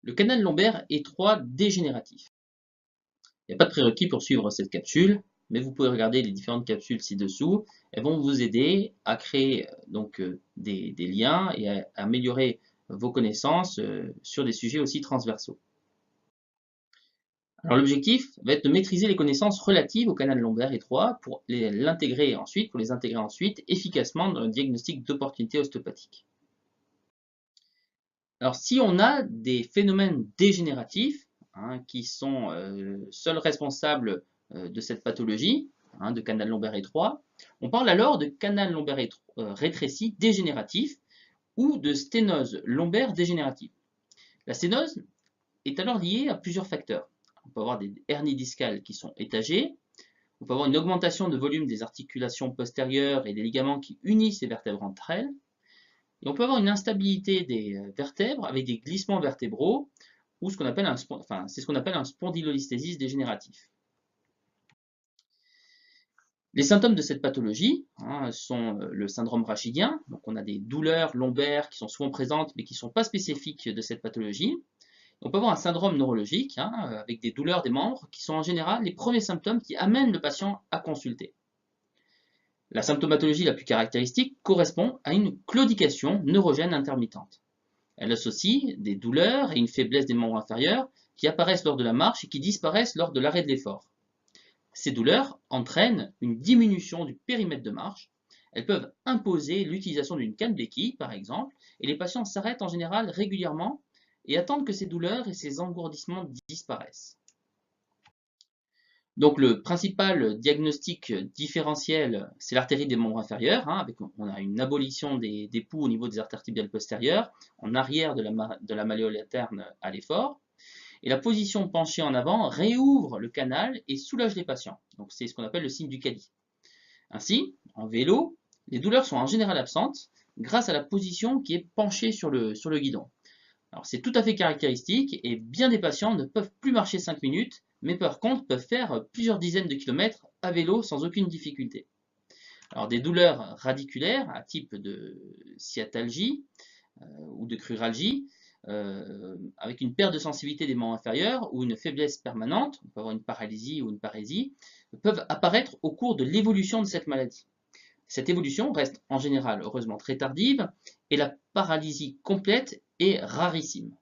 Le canal lombaire étroit dégénératif. Il n'y a pas de prérequis pour suivre cette capsule, mais vous pouvez regarder les différentes capsules ci-dessous. Elles vont vous aider à créer des liens et à améliorer vos connaissances sur des sujets aussi transversaux. Alors l'objectif va être de maîtriser les connaissances relatives au canal lombaire étroit pour les intégrer ensuite efficacement dans le diagnostic d'opportunité ostéopathique. Alors si on a des phénomènes dégénératifs qui sont seuls responsables de cette pathologie, de canal lombaire étroit, on parle alors de canal lombaire rétréci dégénératif ou de sténose lombaire dégénérative. La sténose est alors liée à plusieurs facteurs. On peut avoir des hernies discales qui sont étagées, on peut avoir une augmentation de volume des articulations postérieures et des ligaments qui unissent les vertèbres entre elles, et on peut avoir une instabilité des vertèbres avec des glissements vertébraux ou c'est ce qu'on appelle un spondylolisthésis dégénératif. Les symptômes de cette pathologie sont le syndrome rachidien, donc on a des douleurs lombaires qui sont souvent présentes mais qui ne sont pas spécifiques de cette pathologie. On peut avoir un syndrome neurologique avec des douleurs des membres qui sont en général les premiers symptômes qui amènent le patient à consulter. La symptomatologie la plus caractéristique correspond à une claudication neurogène intermittente. Elle associe des douleurs et une faiblesse des membres inférieurs qui apparaissent lors de la marche et qui disparaissent lors de l'arrêt de l'effort. Ces douleurs entraînent une diminution du périmètre de marche. Elles peuvent imposer l'utilisation d'une canne béquille, par exemple, et les patients s'arrêtent en général régulièrement et attendent que ces douleurs et ces engourdissements disparaissent. Donc le principal diagnostic différentiel, c'est l'artérite des membres inférieurs, on a une abolition des poux au niveau des artères tibiales postérieures, en arrière de la malléole interne à l'effort. Et la position penchée en avant réouvre le canal et soulage les patients. Donc c'est ce qu'on appelle le signe du Cadi. Ainsi, en vélo, les douleurs sont en général absentes grâce à la position qui est penchée sur le guidon. Alors c'est tout à fait caractéristique et bien des patients ne peuvent plus marcher 5 minutes, mais par contre peuvent faire plusieurs dizaines de kilomètres à vélo sans aucune difficulté. Alors des douleurs radiculaires à type de sciatalgie ou de cruralgie, avec une perte de sensibilité des membres inférieurs ou une faiblesse permanente, on peut avoir une paralysie ou une parésie, peuvent apparaître au cours de l'évolution de cette maladie. Cette évolution reste en général heureusement très tardive et la paralysie complète est rarissime.